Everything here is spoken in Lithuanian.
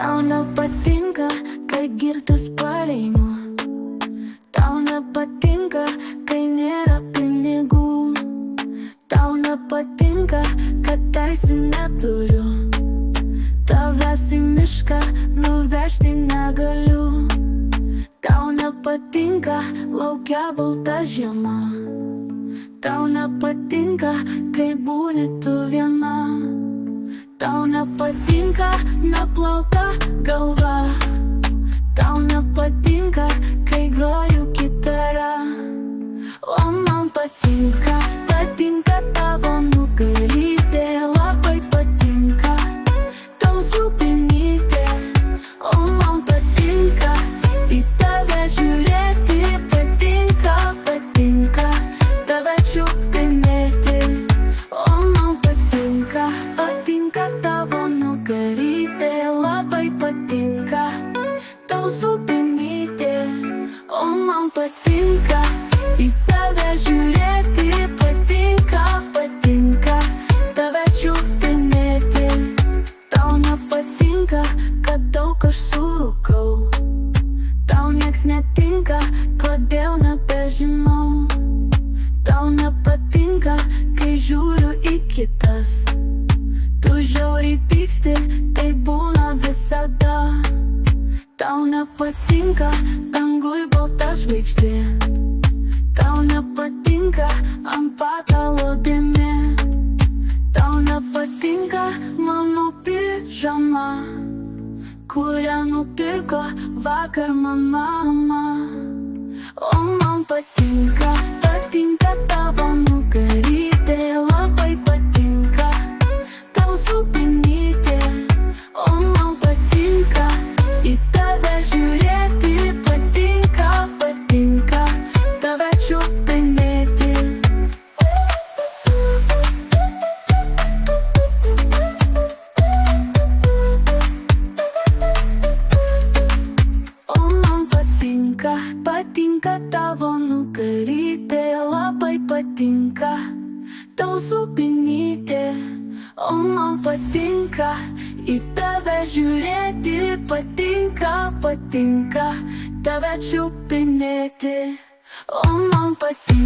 Tau nepatinka, kai girtas pareinu. Tau nepatinka, kai nėra pinigų. Tau nepatinka, kad teisių neturiu. Tavęs į mišką nuvežti negaliu. Tau nepatinka, laukia balta žiema. Tau nepatinka, kai būni tu viena. Tau nepatinka, neplauta galva. Tau nepatinka, kai groju gitara. O man patinka, patinka tavo nugarytė. Labai patinka tau supinytė. O man patinka į tave žiūrėti. Patinka, patinka tave čiupinėti. O man patinka, patinka tavo nugarytė. Labai patinka tau supinytė. O man patinka į tave žiūrėti. Patinka, patinka tave čiupinėti. Tau nepatinka, kad daug aš surūkau. Tau nieks netinka, kodėl nebežinau. Tau nepatinka, kai žiūriu į kitas. Tu žiauriai pyksti, tai būna visada. Tau nepatinka, dangui balta žvaigždė. Tau nepatinka, ant patalo dėmė. Tau nepatinka mano pižama, kurią nupirko vakar man mama. O man patinka, patinka tavo nugarytė. Labai patinka tau supinytė. O man patinka į tave žiūrėti. Patinka, patinka tave čiupinėti. O man patinka, patinka tavo nugarytė. Labai patinka tau supinytė. O man patinka į tave žiūrėti. Patinka, patinka tave čiupinėti. O man patinka.